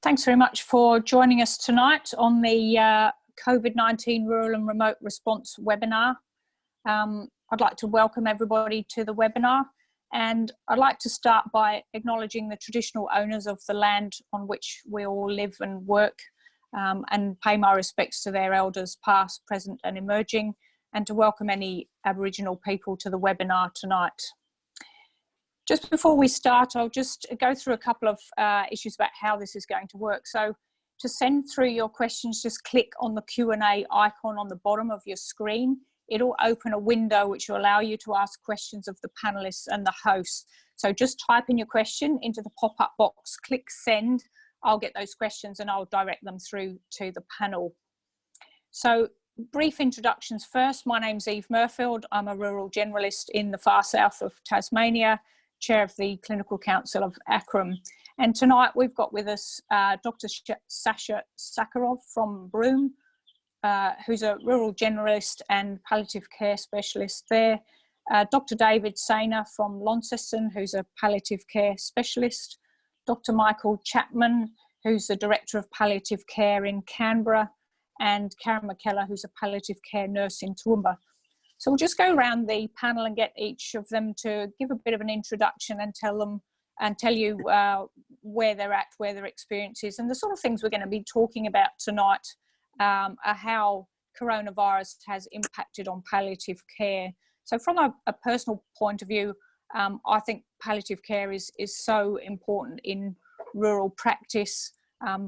Thanks very much for joining us tonight on the COVID-19 Rural and Remote Response webinar. I'd like to welcome everybody to the webinar, and I'd like to start by acknowledging the traditional owners of the land on which we all live and work, and pay my respects to their elders past, present and emerging, and to welcome any Aboriginal people to the webinar tonight. Just before we start, I'll just go through a couple of issues about how this is going to work. So to send through your questions, just click on the Q&A icon on the bottom of your screen. It'll open a window which will allow you to ask questions of the panelists and the hosts. So just type in your question into the pop-up box, click send. I'll get those questions and I'll direct them through to the panel. So brief introductions first. My name's Eve Merfield. I'm a rural generalist in the far south of Tasmania, Chair of the Clinical Council of ACRM. And tonight we've got with us Dr. Sascha Saharov from Broome, who's a rural generalist and palliative care specialist there. Dr. David Sainer from Launceston, who's a palliative care specialist. Dr. Michael Chapman, who's the Director of Palliative Care in Canberra, and Karen McKellar, who's a palliative care nurse in Toowoomba. So we'll just go around the panel and get each of them to give a bit of an introduction and tell you where they're at, where their experience is, and the sort of things we're going to be talking about tonight are how coronavirus has impacted on palliative care. So from a personal point of view, I think palliative care is so important in rural practice,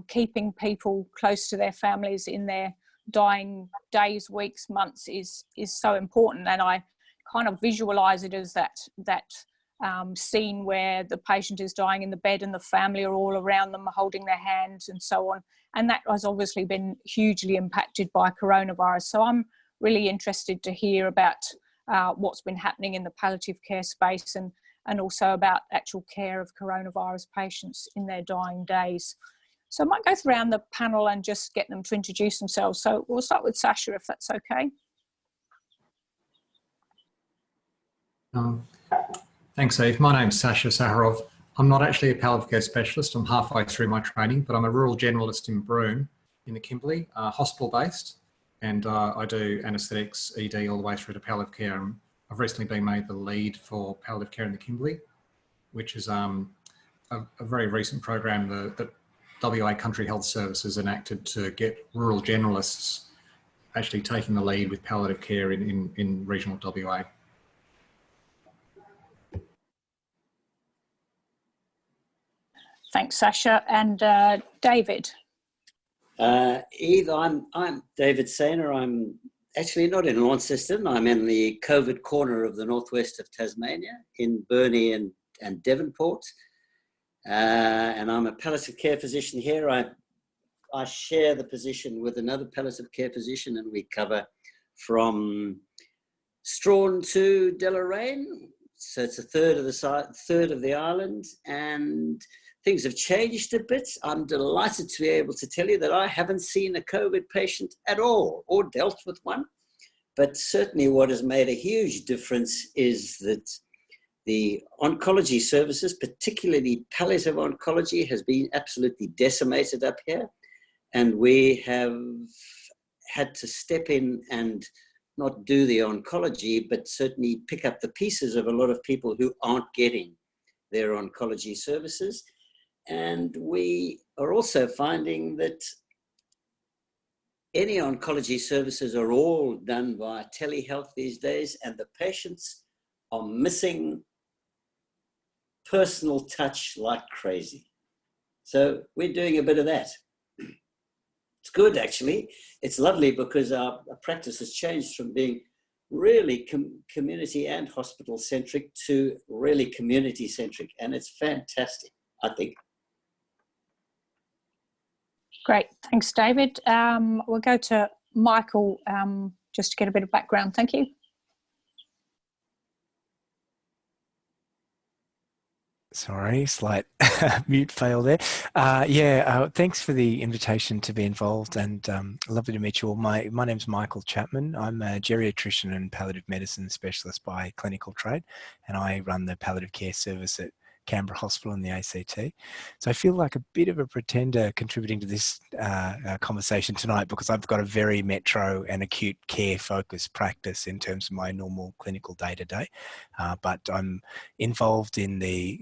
keeping people close to their families in their dying days, weeks, months is so important. And I kind of visualize it as that scene where the patient is dying in the bed and the family are all around them holding their hands and so on. And that has obviously been hugely impacted by coronavirus. So I'm really interested to hear about what's been happening in the palliative care space and also about actual care of coronavirus patients in their dying days. So I might go around the panel and just get them to introduce themselves. So we'll start with Sascha, if that's okay. Thanks, Eve. My name's Sascha Saharov. I'm not actually a palliative care specialist. I'm halfway through my training, but I'm a rural generalist in Broome in the Kimberley, hospital-based, and I do anaesthetics, ED, all the way through to palliative care. And I've recently been made the lead for palliative care in the Kimberley, which is a very recent program that WA Country Health Services enacted to get rural generalists actually taking the lead with palliative care in regional WA. Thanks, Sascha. And David. Eve, I'm David Sainer. I'm actually not in Launceston. I'm in the COVID corner of the northwest of Tasmania, in Burnie and Devonport. And I'm a palliative care physician here. I share the position with another palliative care physician, and we cover from Strahan to Deloraine. So it's a third of the island, and things have changed a bit. I'm delighted to be able to tell you that I haven't seen a COVID patient at all or dealt with one. But certainly what has made a huge difference is that the oncology services, particularly palliative oncology, has been absolutely decimated up here. And we have had to step in and not do the oncology, but certainly pick up the pieces of a lot of people who aren't getting their oncology services. And we are also finding that any oncology services are all done via telehealth these days, and the patients are missing personal touch like crazy. So we're doing a bit of that. It's good, actually. It's lovely because our practice has changed from being really community and hospital centric to really community centric, and it's fantastic, I think. Great, thanks, David. We'll go to Michael just to get a bit of background. Thank you. Sorry, slight mute fail there. Thanks for the invitation to be involved, and lovely to meet you all. My name's Michael Chapman. I'm a geriatrician and palliative medicine specialist by clinical trade, and I run the palliative care service at Canberra Hospital in the ACT. So I feel like a bit of a pretender contributing to this conversation tonight, because I've got a very metro and acute care focused practice in terms of my normal clinical day-to-day. But I'm involved in a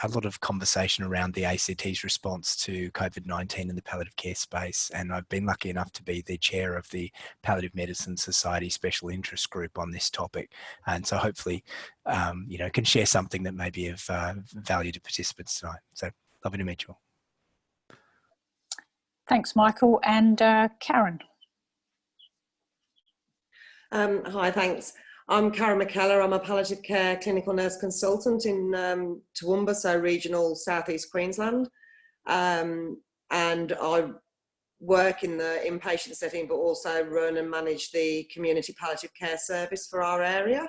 lot of conversation around the ACT's response to COVID-19 in the palliative care space. And I've been lucky enough to be the chair of the Palliative Medicine Society Special Interest Group on this topic. And so hopefully, can share something that may be of value to participants tonight. So lovely to meet you all. Thanks, Michael. And Karen. Hi, thanks. I'm Karen McKellar. I'm a palliative care clinical nurse consultant in Toowoomba, so regional southeast Queensland. And I work in the inpatient setting, but also run and manage the community palliative care service for our area.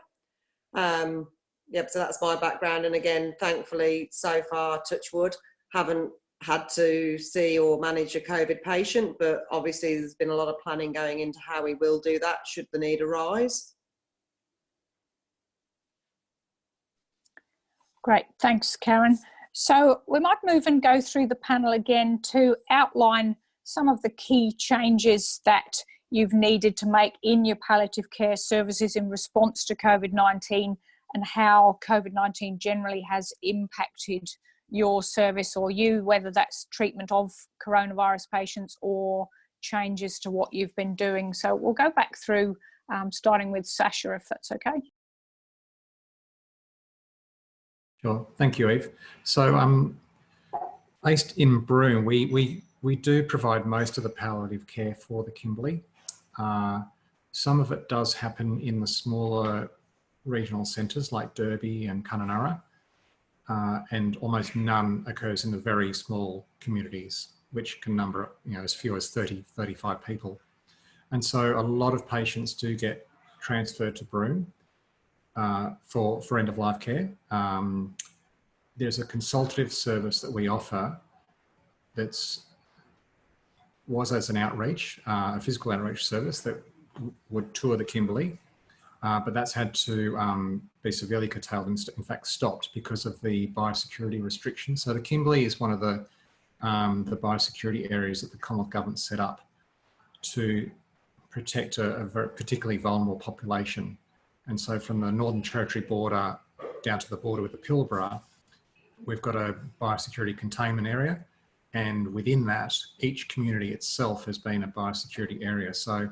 Yep, so that's my background. And again, thankfully, so far, touch wood, haven't had to see or manage a COVID patient, but obviously there's been a lot of planning going into how we will do that should the need arise. Great, thanks, Karen. So we might move and go through the panel again to outline some of the key changes that you've needed to make in your palliative care services in response to COVID-19, and how COVID-19 generally has impacted your service or you, whether that's treatment of coronavirus patients or changes to what you've been doing. So we'll go back through, starting with Sascha, if that's okay. Sure, thank you, Eve. So based in Broome, we do provide most of the palliative care for the Kimberley. Some of it does happen in the smaller regional centres like Derby and Kununurra, and almost none occurs in the very small communities, which can number as few as 30, 35 people. And so a lot of patients do get transferred to Broome for end-of-life care. There's a consultative service that we offer was as an outreach, a physical outreach service that would tour the Kimberley. But that's had to be severely curtailed and in fact stopped because of the biosecurity restrictions. So the Kimberley is one of the biosecurity areas that the Commonwealth Government set up to protect a very particularly vulnerable population. And so from the Northern Territory border down to the border with the Pilbara, we've got a biosecurity containment area. And within that, each community itself has been a biosecurity area. So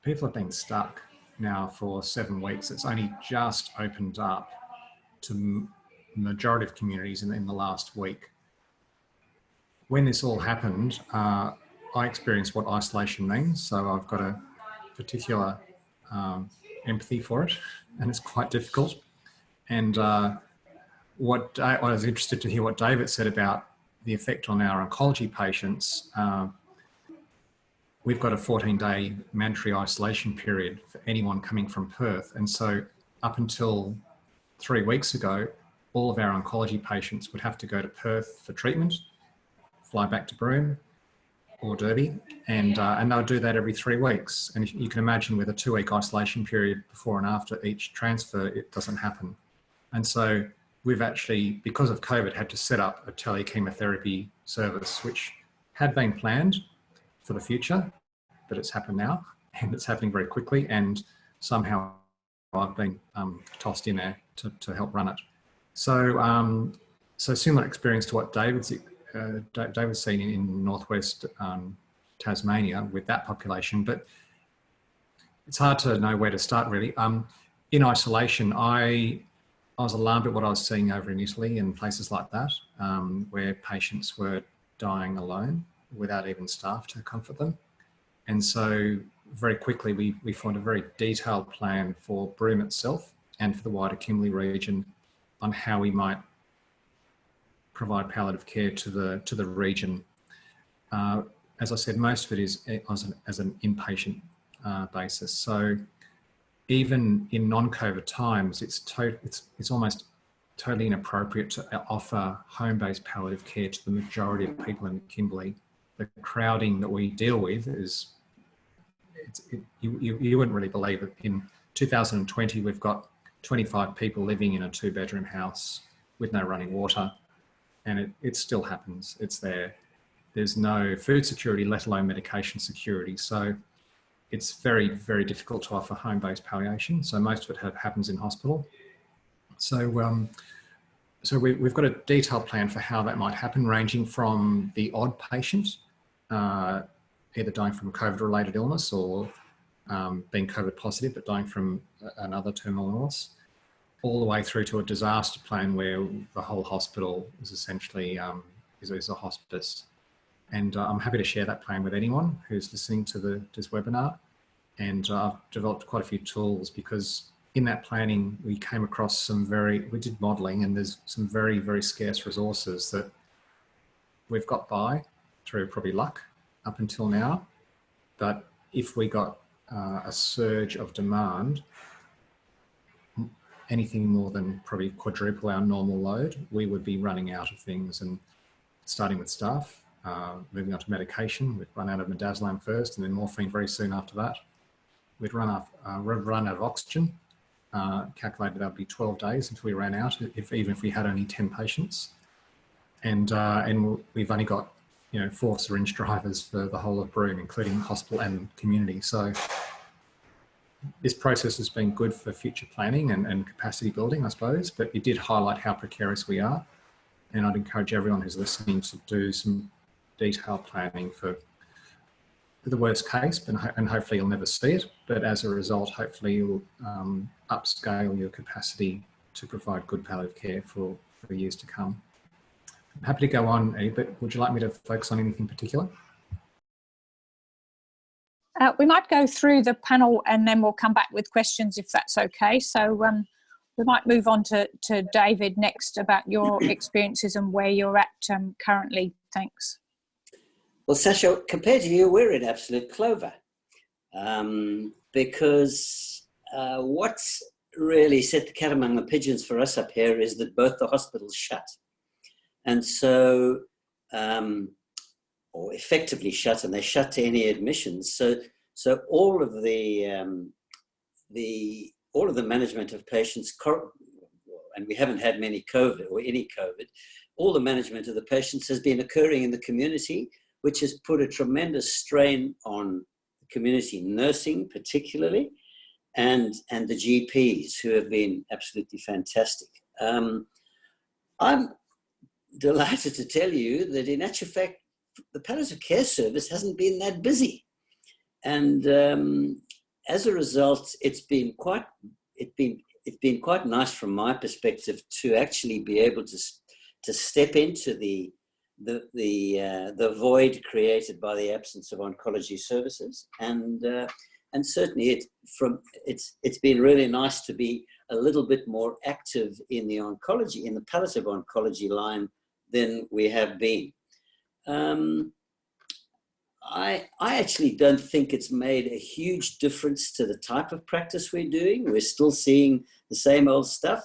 people have been stuck now for 7 weeks. It's only just opened up to the majority of communities in the last week. When this all happened, I experienced what isolation means. So I've got a particular empathy for it, and it's quite difficult. And I was interested to hear what David said about the effect on our oncology patients. We've got a 14-day mandatory isolation period for anyone coming from Perth. And so up until 3 weeks ago, all of our oncology patients would have to go to Perth for treatment, fly back to Broome or Derby, and they'll do that every 3 weeks. And you can imagine with a 2-week isolation period before and after each transfer, it doesn't happen. And so we've actually, because of COVID, had to set up a telechemotherapy service, which had been planned for the future, but it's happened now, and it's happening very quickly, and somehow I've been tossed in there to help run it. So, so similar experience to what David's seen in northwest Tasmania with that population, but it's hard to know where to start really. In isolation, I was alarmed at what I was seeing over in Italy and places like that, where patients were dying alone without even staff to comfort them. And so very quickly, we formed a very detailed plan for Broome itself and for the wider Kimberley region on how we might provide palliative care to the region. As I said, most of it is as an inpatient basis. So even in non-COVID times, it's almost totally inappropriate to offer home-based palliative care to the majority of people in Kimberley. The crowding that we deal with is, you wouldn't really believe it. In 2020, we've got 25 people living in a 2-bedroom house with no running water, and it still happens. It's there. There's no food security, let alone medication security. So it's very, very difficult to offer home-based palliation. So most of it happens in hospital. So so we've got a detailed plan for how that might happen, ranging from the odd patient, either dying from a COVID-related illness or being COVID positive, but dying from another terminal illness, all the way through to a disaster plan where the whole hospital is essentially is a hospice. And I'm happy to share that plan with anyone who's listening to this webinar. And I've developed quite a few tools, because in that planning, we came across we did modelling, and there's some very, very scarce resources that we've got by through probably luck up until now. But if we got a surge of demand, anything more than probably quadruple our normal load, we would be running out of things. And starting with staff, moving on to medication, we'd run out of midazolam first, and then morphine very soon after that. We'd run out of oxygen. Calculated that would be 12 days until we ran out, even if we had only 10 patients. And we've only got 4 syringe drivers for the whole of Broome, including hospital and community. So this process has been good for future planning and capacity building, I suppose, but it did highlight how precarious we are. And I'd encourage everyone who's listening to do some detailed planning for the worst case, and hopefully you'll never see it. But as a result, hopefully you'll upscale your capacity to provide good palliative care for years to come. I'm happy to go on, Eve, but would you like me to focus on anything in particular? We might go through the panel and then we'll come back with questions if that's okay. So we might move on to David next about your experiences and where you're at currently. Thanks. Well, Sascha, compared to you, we're in absolute clover, because what's really set the cat among the pigeons for us up here is that both the hospitals shut. And so, or effectively shut, and they shut to any admissions. So all of the management of patients, and we haven't had many COVID or any COVID, all the management of the patients has been occurring in the community, which has put a tremendous strain on community nursing particularly, and the GPs, who have been absolutely fantastic. I'm delighted to tell you that in actual fact, the palliative care service hasn't been that busy. And as a result, it's been quite nice from my perspective to actually be able to step into the void created by the absence of oncology services, and certainly it's been really nice to be a little bit more active in the palliative oncology line than we have been. I actually don't think it's made a huge difference to the type of practice we're doing. We're still seeing the same old stuff,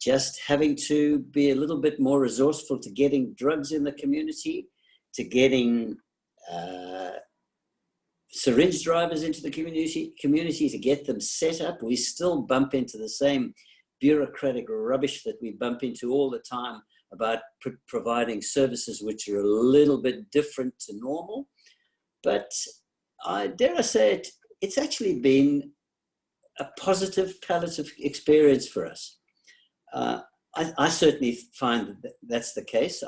just having to be a little bit more resourceful to getting drugs in the community, to getting syringe drivers into the community to get them set up. We still bump into the same bureaucratic rubbish that we bump into all the time about providing services which are a little bit different to normal. But dare I say it, it's actually been a positive palliative experience for us. I certainly find that that's the case.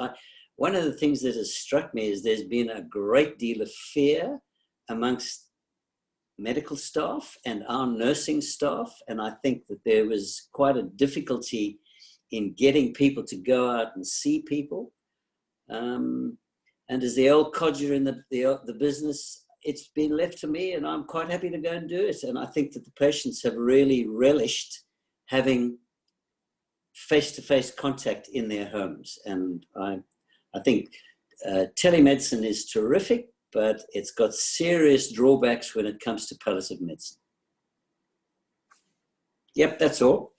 One of the things that has struck me is there's been a great deal of fear amongst medical staff and our nursing staff, and I think that there was quite a difficulty in getting people to go out and see people. And as the old codger in the business, it's been left to me, and I'm quite happy to go and do it. And I think that the patients have really relished having face-to-face contact in their homes. And I think telemedicine is terrific, but it's got serious drawbacks when it comes to palliative medicine. Yep, that's all.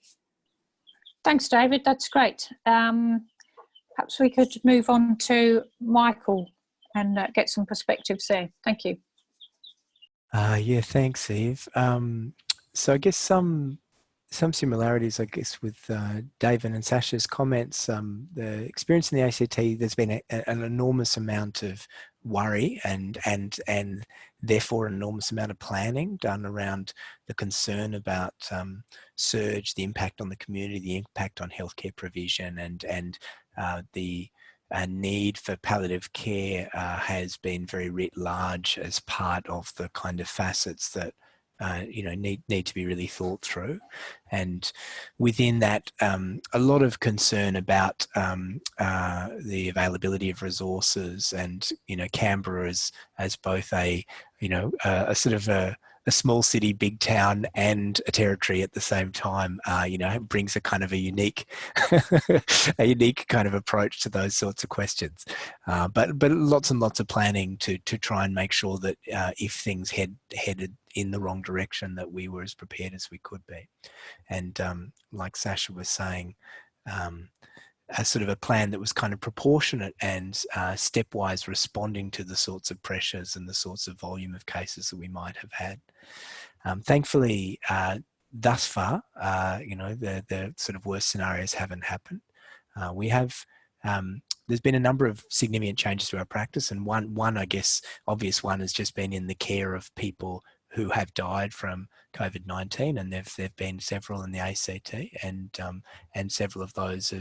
Thanks, David. That's great. Perhaps we could move on to Michael and get some perspectives there. Thank you. Yeah, thanks, Eve. So I guess some some similarities, I guess, with David and Sasha's comments. The experience in the ACT, there's been an enormous amount of worry and therefore an enormous amount of planning done around the concern about surge, the impact on the community, the impact on healthcare provision, and the need for palliative care has been very writ large as part of the kind of facets that need to be really thought through. And within that, a lot of concern about the availability of resources, and Canberra as both a sort of a small city, big town, and a territory at the same time, brings a kind of a unique kind of approach to those sorts of questions. But lots and lots of planning to try and make sure that if things headed in the wrong direction, that we were as prepared as we could be. And like Sascha was saying, a sort of a plan that was kind of proportionate and stepwise responding to the sorts of pressures and the sorts of volume of cases that we might have had. Thankfully, thus far, the sort of worst scenarios haven't happened. There's been a number of significant changes to our practice, and one, I guess, obvious one has just been in the care of people who have died from COVID-19, and there've been several in the ACT, and several of those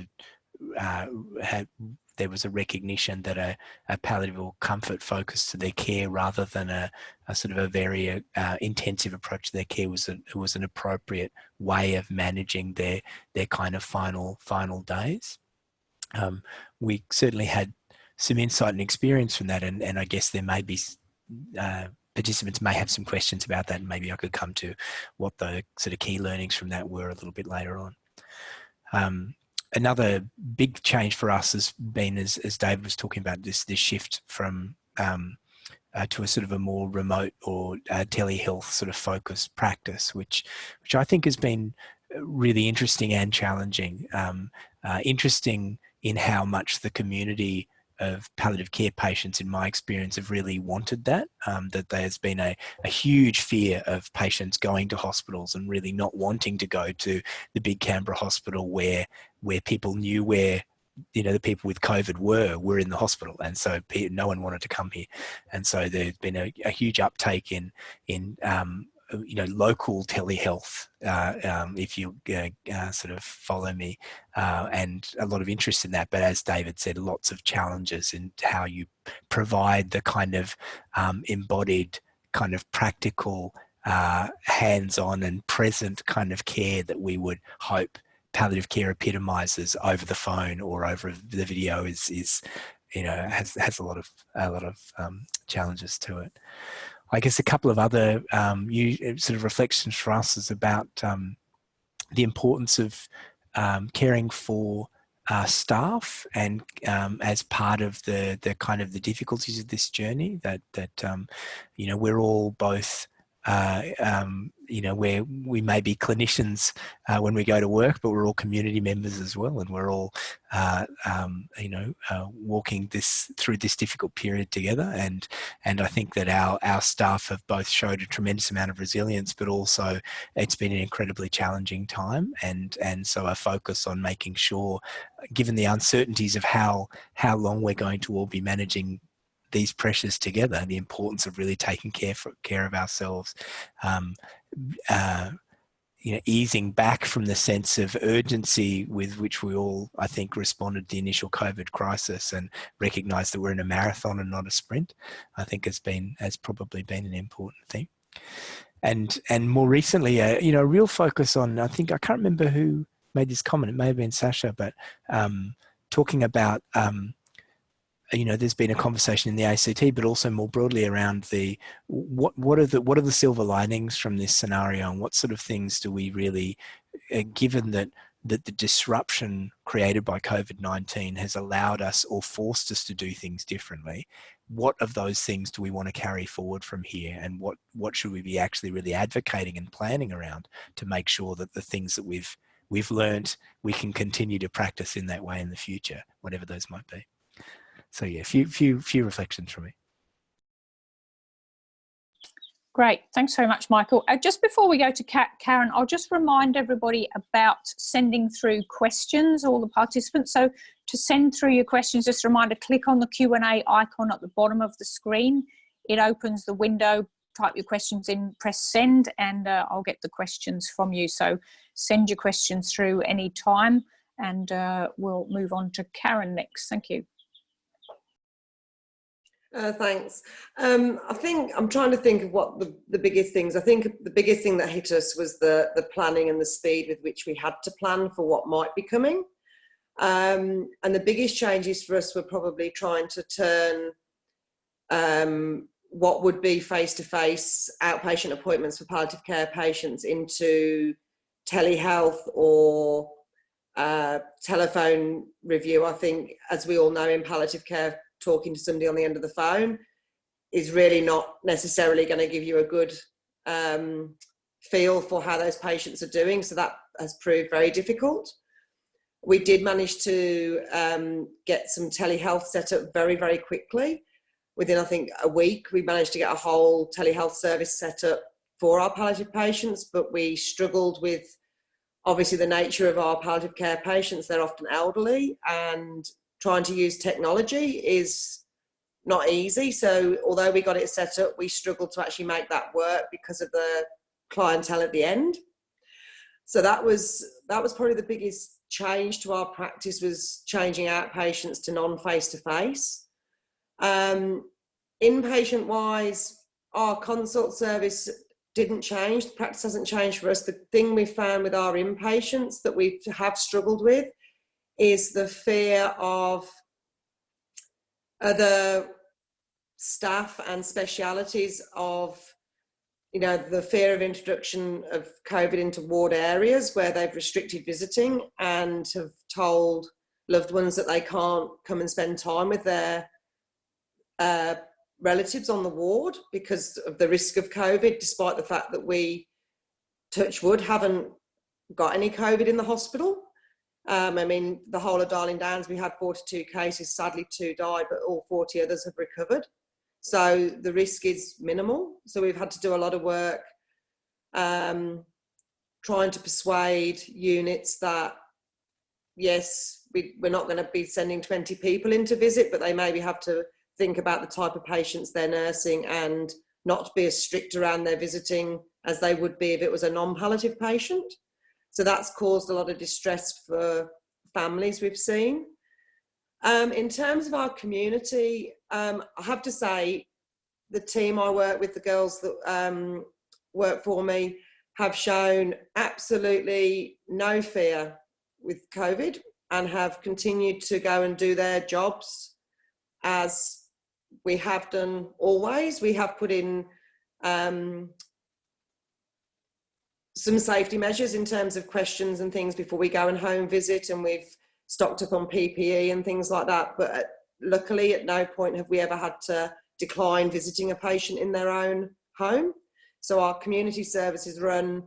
there was a recognition that a palliative or comfort focus to their care, rather than a sort of a very intensive approach to their care, was an appropriate way of managing their kind of final days. We certainly had some insight and experience from that, and I guess there may be participants may have some questions about that, and maybe I could come to what the sort of key learnings from that were a little bit later on. Another big change for us has been, as David was talking about, this shift from to a sort of a more remote or telehealth sort of focused practice, which I think has been really interesting and challenging. Interesting in how much the community of palliative care patients, in my experience, have really wanted that, that there's been a huge fear of patients going to hospitals and really not wanting to go to the big Canberra hospital where people knew where the people with COVID were in the hospital, and so no one wanted to come here. And so there's been a huge uptake in local telehealth, if you sort of follow me, and a lot of interest in that. But as David said, lots of challenges in how you provide the kind of embodied, kind of practical, hands-on and present kind of care that we would hope palliative care epitomizes over the phone or over the video has a lot of challenges to it. I guess a couple of other sort of reflections for us is about the importance of caring for staff, and as part of the kind of the difficulties of this journey, that we're all both where we may be clinicians when we go to work, but we're all community members as well, and we're all walking through this difficult period together. And I think that our staff have both showed a tremendous amount of resilience, but also it's been an incredibly challenging time, and so a focus on making sure, given the uncertainties of how long we're going to all be managing these pressures together, the importance of really taking care of ourselves, easing back from the sense of urgency with which we all, I think, responded to the initial COVID crisis, and recognise that we're in a marathon and not a sprint, I think has probably been an important thing. And more recently, a real focus on, I can't remember who made this comment, it may have been Sascha, but talking about there's been a conversation in the ACT, but also more broadly around what are the silver linings from this scenario, and what sort of things do we really, given that the disruption created by COVID-19 has allowed us or forced us to do things differently, what of those things do we want to carry forward from here, and what should we be actually really advocating and planning around to make sure that the things that we've learned, we can continue to practice in that way in the future, whatever those might be. So yeah, few reflections from me. Great. Thanks very much, Michael. Just before we go to Karen, I'll just remind everybody about sending through questions, all the participants. So to send through your questions, just a reminder, click on the Q&A icon at the bottom of the screen. It opens the window, type your questions in, press send, and I'll get the questions from you. So send your questions through any time, and we'll move on to Karen next. Thank you. Thanks. I think I'm trying to think of what the biggest things. I think the biggest thing that hit us was the planning and the speed with which we had to plan for what might be coming. And the biggest changes for us were probably trying to turn what would be face-to-face outpatient appointments for palliative care patients into telehealth or telephone review. I think, as we all know, in palliative care, talking to somebody on the end of the phone is really not necessarily going to give you a good feel for how those patients are doing. So that has proved very difficult. We did manage to get some telehealth set up very, very quickly. Within, I think, a week, we managed to get a whole telehealth service set up for our palliative patients, but we struggled with, obviously, the nature of our palliative care patients. They're often elderly, and trying to use technology is not easy. So although we got it set up, we struggled to actually make that work because of the clientele at the end. So that was probably the biggest change to our practice, was changing outpatients to non-face-to-face. Inpatient wise, our consult service didn't change. The practice hasn't changed for us. The thing we found with our inpatients that we have struggled with is the fear of other staff and specialities of, you know, the fear of introduction of COVID into ward areas where they've restricted visiting and have told loved ones that they can't come and spend time with their relatives on the ward because of the risk of COVID, despite the fact that we, touch wood, haven't got any COVID in the hospital. I mean, the whole of Darling Downs, we had 42 cases, sadly 2 died, but all 40 others have recovered. So the risk is minimal. So we've had to do a lot of work trying to persuade units that, yes, we're not going to be sending 20 people in to visit, but they maybe have to think about the type of patients they're nursing and not be as strict around their visiting as they would be if it was a non-palliative patient. So that's caused a lot of distress for families we've seen. In terms of our community, I have to say the team I work with, the girls that work for me, have shown absolutely no fear with COVID and have continued to go and do their jobs as we have done always. We have put in some safety measures in terms of questions and things before we go and home visit, and we've stocked up on PPE and things like that. But luckily, at no point have we ever had to decline visiting a patient in their own home. So our community services run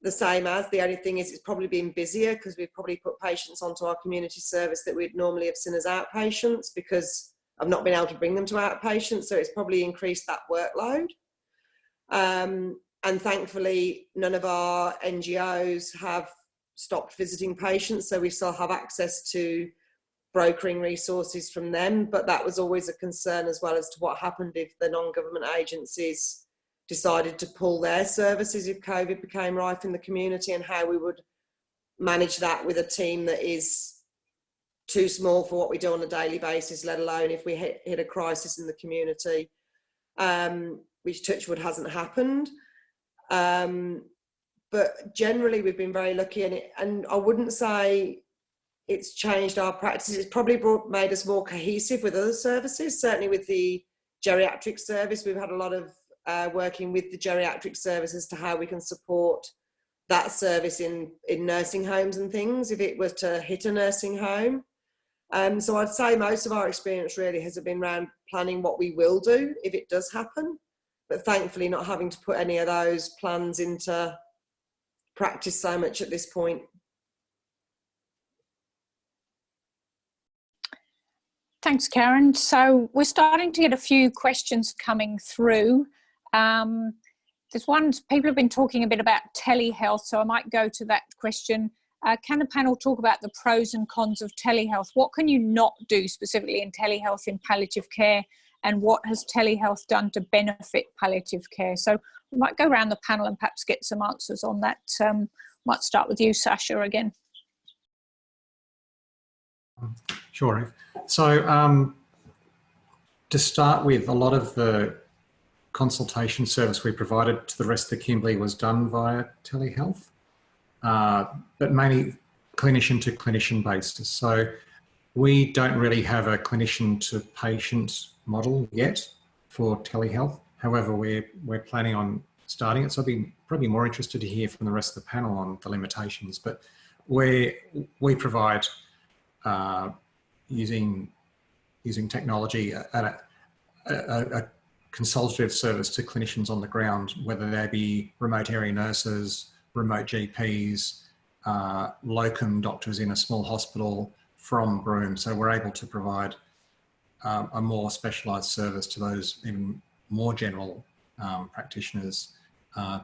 the same as. The only thing is it's probably been busier because we've probably put patients onto our community service that we'd normally have seen as outpatients because I've not been able to bring them to outpatients. So it's probably increased that workload. And thankfully, none of our NGOs have stopped visiting patients. So we still have access to brokering resources from them. But that was always a concern as well as to what happened if the non-government agencies decided to pull their services if COVID became rife in the community, and how we would manage that with a team that is too small for what we do on a daily basis, let alone if we hit a crisis in the community, which touch wood hasn't happened. But generally we've been very lucky, and I wouldn't say it's changed our practice. It's probably made us more cohesive with other services. Certainly with the geriatric service, we've had a lot of working with the geriatric service as to how we can support that service in nursing homes and things if it was to hit a nursing home. So I'd say most of our experience really has been around planning what we will do if it does happen, but thankfully not having to put any of those plans into practice so much at this point. Thanks, Karen. So we're starting to get a few questions coming through. There's one, people have been talking a bit about telehealth, so I might go to that question. Can the panel talk about the pros and cons of telehealth? What can you not do specifically in telehealth in palliative care, and what has telehealth done to benefit palliative care? So we might go around the panel and perhaps get some answers on that. Might start with you, Sascha, again. Sure. So to start with, a lot of the consultation service we provided to the rest of the Kimberley was done via telehealth, but mainly clinician to clinician basis. So we don't really have a clinician to patient model yet for telehealth. However, we're planning on starting it. So I'd be probably more interested to hear from the rest of the panel on the limitations, but we provide using technology at a consultative service to clinicians on the ground, whether they be remote area nurses, remote GPs, locum doctors in a small hospital from Broome. So we're able to provide a more specialised service to those even more general practitioners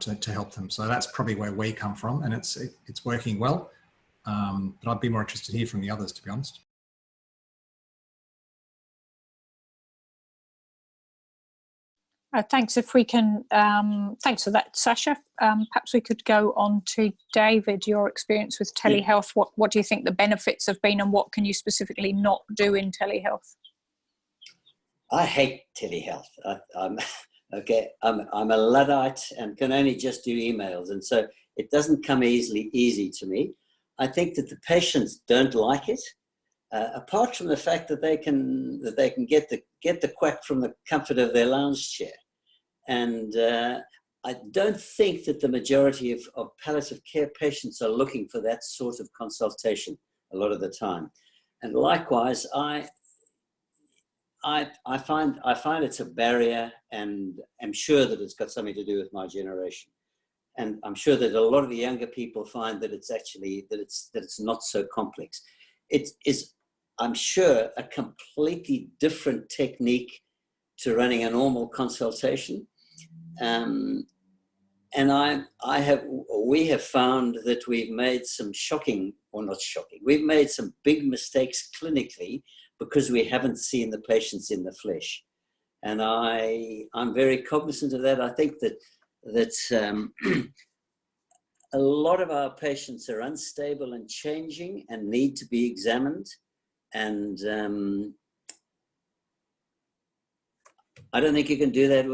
to help them. So that's probably where we come from, and it's working well. But I'd be more interested to hear from the others, to be honest. Thanks. If we can, thanks for that, Sascha. Perhaps we could go on to David, your experience with telehealth. What do you think the benefits have been, and what can you specifically not do in telehealth? I hate telehealth. I'm a Luddite and can only just do emails, and so it doesn't come easy to me. I think that the patients don't like it, apart from the fact that they can get the quack from the comfort of their lounge chair. And I don't think that the majority of palliative care patients are looking for that sort of consultation a lot of the time. And likewise, I find it's a barrier, and I'm sure that it's got something to do with my generation. And I'm sure that a lot of the younger people find that it's not so complex. It is, I'm sure, a completely different technique to running a normal consultation. And we have found that we've made some we've made some big mistakes clinically because we haven't seen the patients in the flesh. And I'm very cognizant of that. I think that a lot of our patients are unstable and changing and need to be examined. And I don't think you can do that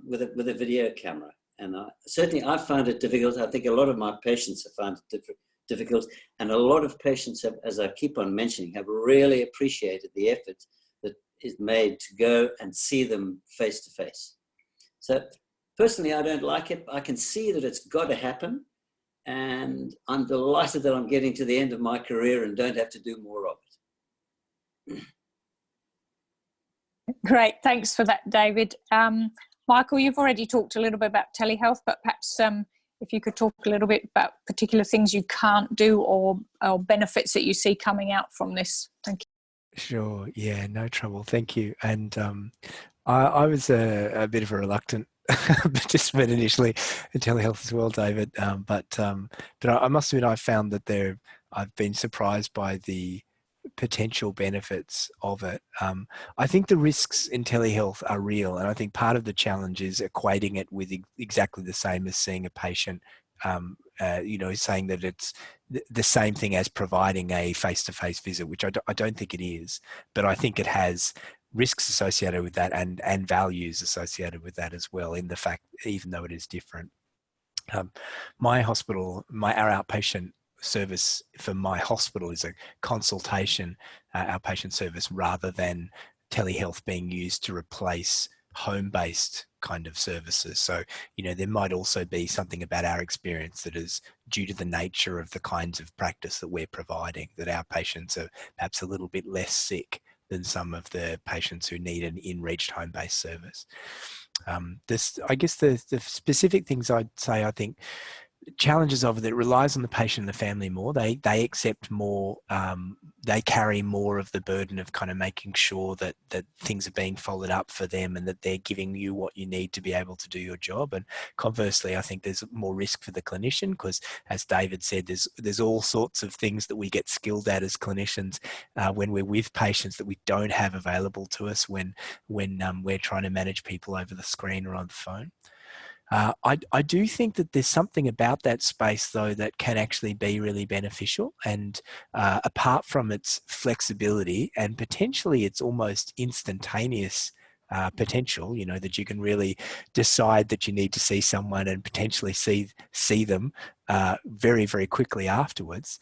with a video camera. And certainly I found it difficult. I think a lot of my patients have found it difficult. And a lot of patients have, as I keep on mentioning, have really appreciated the effort that is made to go and see them face to face. So personally, I don't like it. I can see that it's got to happen. And I'm delighted that I'm getting to the end of my career and don't have to do more of it. Great, thanks for that, David. Michael, you've already talked a little bit about telehealth, but perhaps if you could talk a little bit about particular things you can't do or benefits that you see coming out from this. Thank you. Sure, yeah, no trouble. Thank you. And I was a bit of a reluctant participant initially in telehealth as well, David. But I must admit, I found that I've been surprised by the potential benefits of it. I think the risks in telehealth are real, and I think part of the challenge is equating it with exactly the same as seeing a patient. Saying that it's the same thing as providing a face-to-face visit, which I don't think it is, but I think it has risks associated with that and values associated with that as well, in the fact, even though it is different. My hospital, our outpatient service for my hospital is a consultation outpatient service rather than telehealth being used to replace home-based kind of services. So, there might also be something about our experience that is due to the nature of the kinds of practice that we're providing, that our patients are perhaps a little bit less sick than some of the patients who need an in-reach home-based service. I guess the specific things I'd say, I think challenges of it, it relies on the patient and the family more. They accept more, they carry more of the burden of kind of making sure that things are being followed up for them and that they're giving you what you need to be able to do your job. And conversely, I think there's more risk for the clinician because, as David said, there's all sorts of things that we get skilled at as clinicians when we're with patients that we don't have available to us when we're trying to manage people over the screen or on the phone. I do think that there's something about that space, though, that can actually be really beneficial. And apart from its flexibility and potentially its almost instantaneous potential, you know, that you can really decide that you need to see someone and potentially see them very, very quickly afterwards,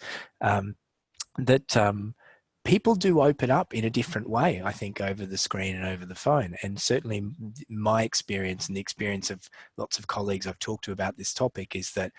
people do open up in a different way, I think, over the screen and over the phone. And certainly my experience and the experience of lots of colleagues I've talked to about this topic is that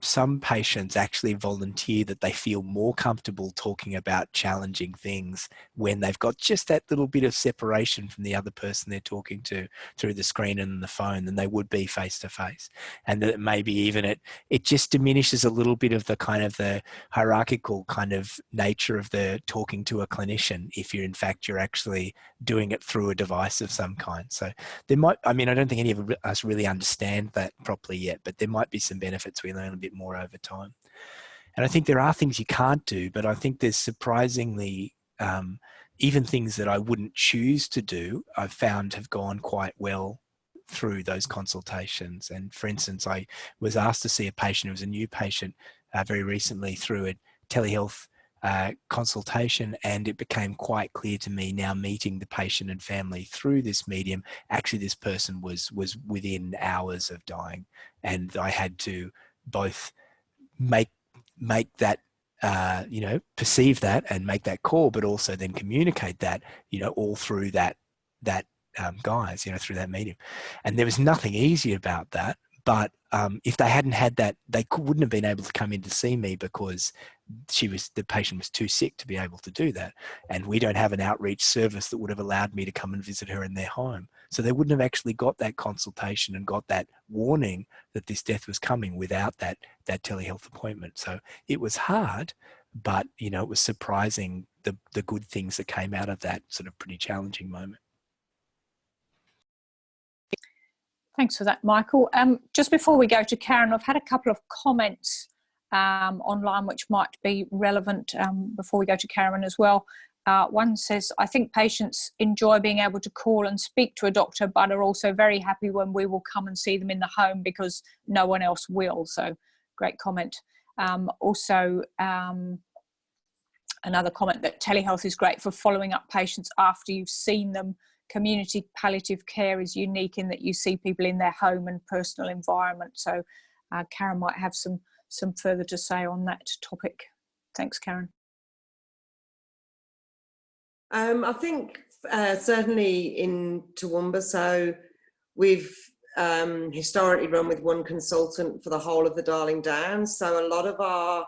some patients actually volunteer that they feel more comfortable talking about challenging things when they've got just that little bit of separation from the other person they're talking to through the screen and the phone than they would be face to face. And that maybe even it just diminishes a little bit of the kind of the hierarchical kind of nature of the talking to a clinician if you're actually doing it through a device of some kind. So there might, I mean, I don't think any of us really understand that properly yet, but there might be some benefits we learn a bit more over time. And I think there are things you can't do, but I think there's surprisingly, even things that I wouldn't choose to do, I've found have gone quite well through those consultations. And for instance, I was asked to see a patient who was a new patient very recently through a telehealth consultation, and it became quite clear to me now meeting the patient and family through this medium, actually this person was within hours of dying, and I had to both make that you know, perceive that and make that call, but also then communicate that, you know, all through that guise, you know, through that medium. And there was nothing easy about that. But if they hadn't had that, they wouldn't have been able to come in to see me because the patient was too sick to be able to do that. And we don't have an outreach service that would have allowed me to come and visit her in their home. So they wouldn't have actually got that consultation and got that warning that this death was coming without that telehealth appointment. So it was hard, but, you know, it was surprising the good things that came out of that sort of pretty challenging moment. Thanks for that, Michael. Just before we go to Karen, I've had a couple of comments online which might be relevant before we go to Karen as well. One says, I think patients enjoy being able to call and speak to a doctor, but are also very happy when we will come and see them in the home because no one else will. So great comment. Also, another comment that telehealth is great for following up patients after you've seen them. Community palliative care is unique in that you see people in their home and personal environment. So Karen might have some further to say on that topic. Thanks, Karen. I think certainly in Toowoomba, so we've historically run with one consultant for the whole of the Darling Downs. So a lot of our,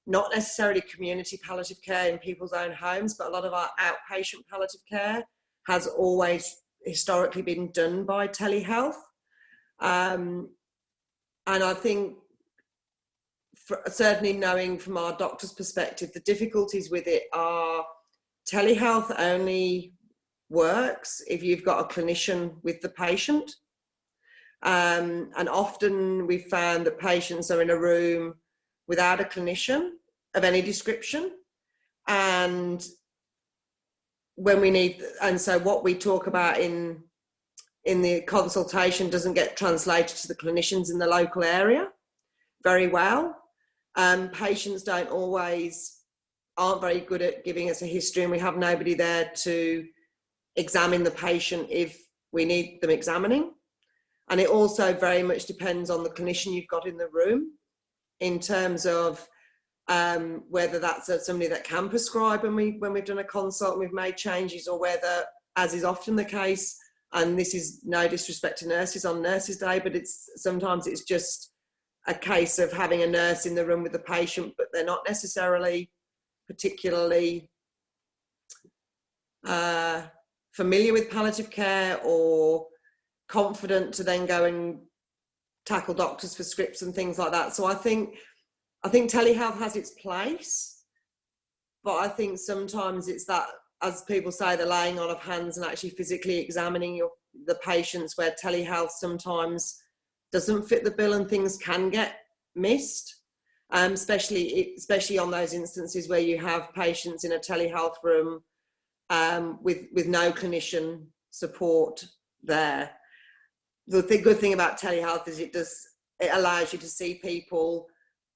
not necessarily community palliative care in people's own homes, but a lot of our outpatient palliative care has always historically been done by telehealth. And I think certainly knowing from our doctor's perspective, the difficulties with it are telehealth only works if you've got a clinician with the patient. And often we've found that patients are in a room without a clinician of any description. And when we need, and so what we talk about in the consultation doesn't get translated to the clinicians in the local area very well. Patients aren't very good at giving us a history, and we have nobody there to examine the patient if we need them examining. And it also very much depends on the clinician you've got in the room in terms of whether that's somebody that can prescribe when we've done a consult and we've made changes, or whether, as is often the case, and this is no disrespect to nurses on Nurses' Day, but sometimes it's just a case of having a nurse in the room with the patient, but they're not necessarily particularly familiar with palliative care or confident to then go and tackle doctors for scripts and things like that. So I think telehealth has its place, but I think sometimes it's that, as people say, the laying on of hands and actually physically examining the patients, where telehealth sometimes doesn't fit the bill and things can get missed, especially on those instances where you have patients in a telehealth room with no clinician support there. The good thing about telehealth is it allows you to see people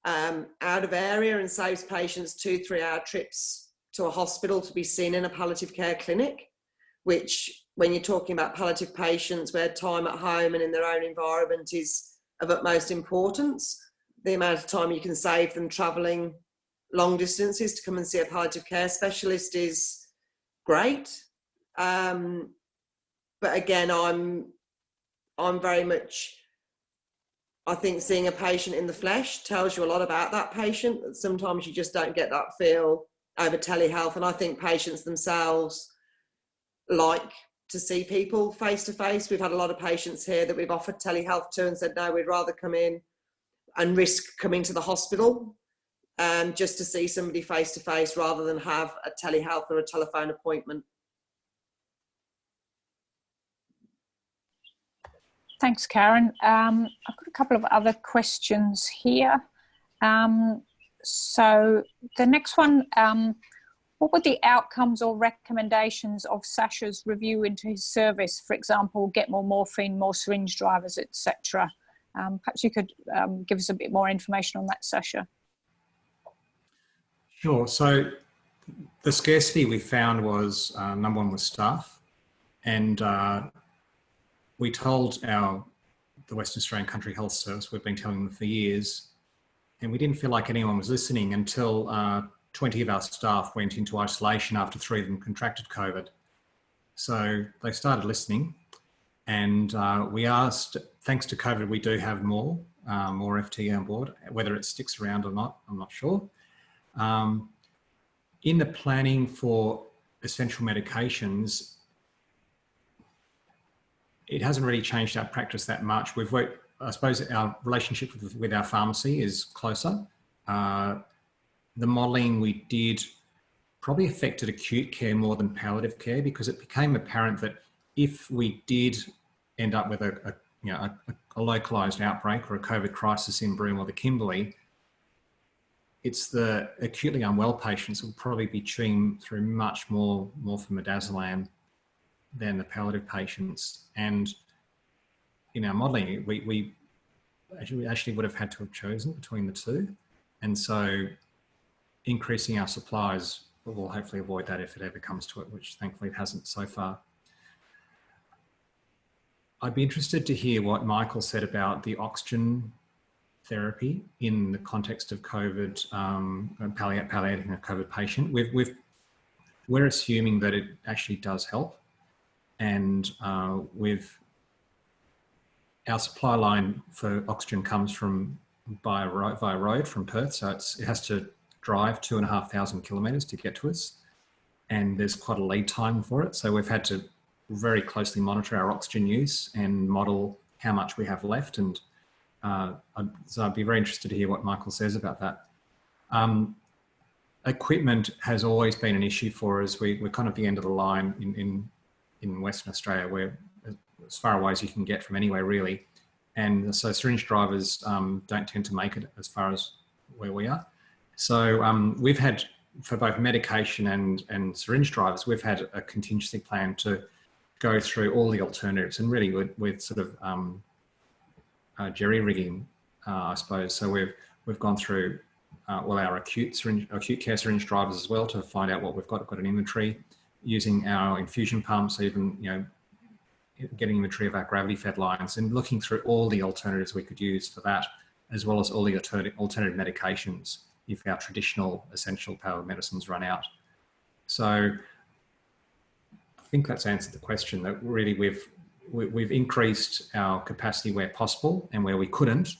out of area and saves patients 2-3 hour trips to a hospital to be seen in a palliative care clinic, which, when you're talking about palliative patients where time at home and in their own environment is of utmost importance, the amount of time you can save them travelling long distances to come and see a palliative care specialist is great. But again, I'm very much, I think seeing a patient in the flesh tells you a lot about that patient. Sometimes you just don't get that feel over telehealth. And I think patients themselves like to see people face to face. We've had a lot of patients here that we've offered telehealth to and said, no, we'd rather come in and risk coming to the hospital just to see somebody face to face rather than have a telehealth or a telephone appointment. Thanks, Karen. I've got a couple of other questions here. So the next one, what were the outcomes or recommendations of Sascha's review into his service? For example, get more morphine, more syringe drivers, etc. Perhaps you could give us a bit more information on that, Sascha. Sure. So the scarcity we found was, number one was staff, and we told the Western Australian Country Health Service, we've been telling them for years, and we didn't feel like anyone was listening until 20 of our staff went into isolation after 3 of them contracted COVID. So they started listening, and we asked, thanks to COVID, we do have more FTE on board. Whether it sticks around or not, I'm not sure. In the planning for essential medications, it hasn't really changed our practice that much. We've worked, I suppose our relationship with our pharmacy is closer. The modelling we did probably affected acute care more than palliative care, because it became apparent that if we did end up with a localised outbreak or a COVID crisis in Broome or the Kimberley, it's the acutely unwell patients will probably be chewing through much more morphine-midazolam than the palliative patients. And in our modelling, we actually would have had to have chosen between the two. And so increasing our supplies will hopefully avoid that if it ever comes to it, which thankfully it hasn't so far. I'd be interested to hear what Michael said about the oxygen therapy in the context of COVID, palliating a COVID patient. We're assuming that it actually does help. And our supply line for oxygen comes from via road from Perth, so it has to drive 2,500 kilometres to get to us, and there's quite a lead time for it. So we've had to very closely monitor our oxygen use and model how much we have left. And so I'd be very interested to hear what Michael says about that. Equipment has always been an issue for us. We're kind of the end of the line in Western Australia, where as far away as you can get from anywhere really. And so syringe drivers don't tend to make it as far as where we are. So we've had, for both medication and syringe drivers, we've had a contingency plan to go through all the alternatives, and really with sort of jerry-rigging, I suppose. So we've gone through all our acute care syringe drivers as well to find out what we've got. We've got an inventory, using our infusion pumps, even getting inventory of our gravity-fed lines, and looking through all the alternatives we could use for that, as well as all the alternative medications if our traditional essential power medicines run out. So I think that's answered the question, that really we've increased our capacity where possible, and where we couldn't,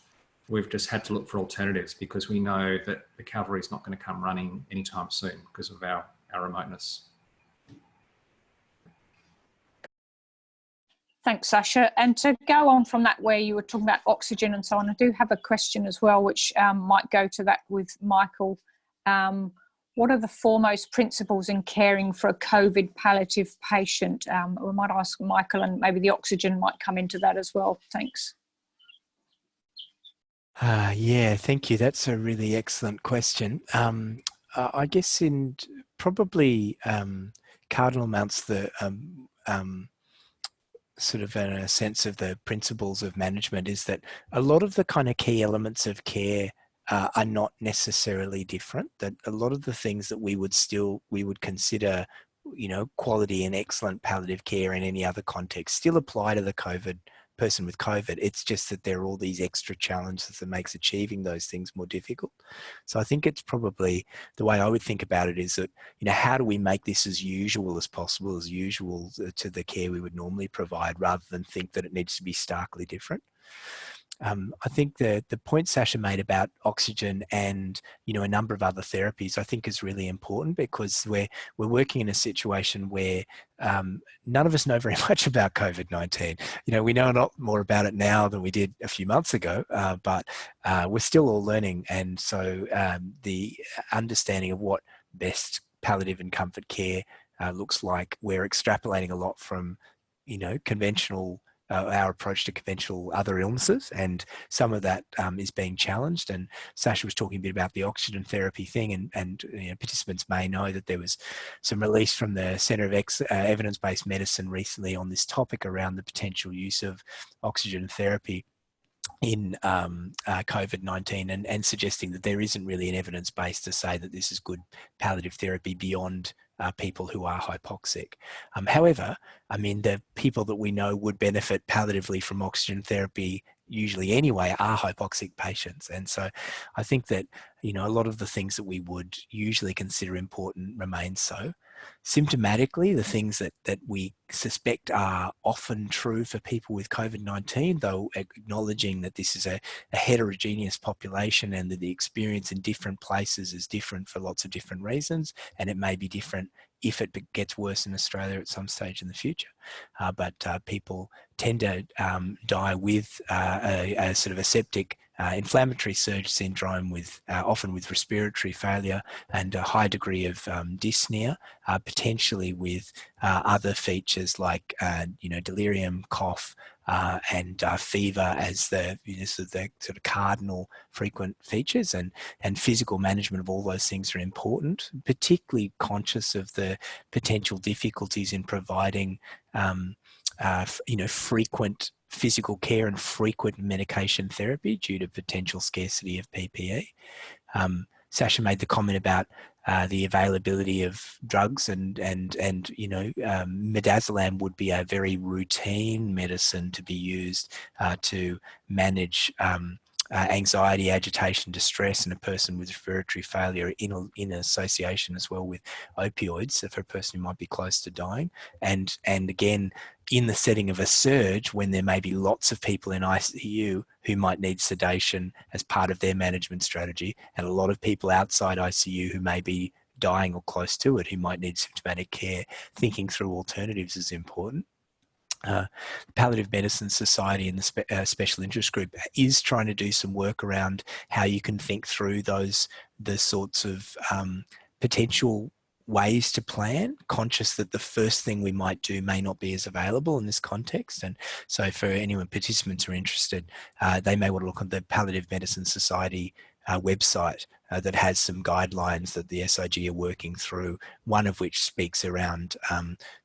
we've just had to look for alternatives, because we know that the cavalry is not going to come running anytime soon because of our remoteness. Thanks, Sasha. And to go on from that, where you were talking about oxygen and so on, I do have a question as well, which might go to that with Michael. What are the foremost principles in caring for a COVID palliative patient? We might ask Michael, and maybe the oxygen might come into that as well. Thanks. Yeah, thank you. That's a really excellent question. I guess in probably cardinal amounts, the sort of in a sense of the principles of management is that a lot of the kind of key elements of care are not necessarily different, that a lot of the things that we would consider, you know, quality and excellent palliative care in any other context still apply to the person with COVID. It's just that there are all these extra challenges that makes achieving those things more difficult. So I think it's probably the way I would think about it is that, you know, how do we make this as usual as possible, as usual to the care we would normally provide, rather than think that it needs to be starkly different. I think the point Sascha made about oxygen and, you know, a number of other therapies, I think is really important, because we're working in a situation where none of us know very much about COVID-19. You know, we know a lot more about it now than we did a few months ago, but we're still all learning. And so the understanding of what best palliative and comfort care looks like, we're extrapolating a lot from, you know, conventional our approach to conventional other illnesses, and some of that is being challenged. And Sascha was talking a bit about the oxygen therapy thing, and you know, participants may know that there was some release from the Centre of Evidence-Based Medicine recently on this topic around the potential use of oxygen therapy in COVID-19, and suggesting that there isn't really an evidence base to say that this is good palliative therapy beyond people who are hypoxic. However, I mean, the people that we know would benefit palliatively from oxygen therapy usually anyway are hypoxic patients. And so I think that, you know, a lot of the things that we would usually consider important remain so. Symptomatically, the things that we suspect are often true for people with COVID-19, though acknowledging that this is a heterogeneous population and that the experience in different places is different for lots of different reasons, and it may be different if it gets worse in Australia at some stage in the future. But people tend to die with a sort of a septic inflammatory surge syndrome, with often with respiratory failure and a high degree of dyspnea, potentially with other features like you know, delirium, cough, and fever as the, you know, the sort of cardinal frequent features, and physical management of all those things are important, particularly conscious of the potential difficulties in providing you know, frequent physical care and frequent medication therapy due to potential scarcity of PPE. Sascha made the comment about the availability of drugs, and you know, midazolam would be a very routine medicine to be used to manage anxiety, agitation, distress in a person with respiratory failure, in association as well with opioids for a person who might be close to dying. And again, in the setting of a surge, when there may be lots of people in ICU who might need sedation as part of their management strategy, and a lot of people outside ICU who may be dying or close to it who might need symptomatic care, thinking through alternatives is important. The Palliative Medicine Society and the Special Interest Group is trying to do some work around how you can think through the sorts of potential ways to plan, conscious that the first thing we might do may not be as available in this context. And so for anyone, participants who are interested, they may want to look on the Palliative Medicine Society website that has some guidelines that the SIG are working through, one of which speaks around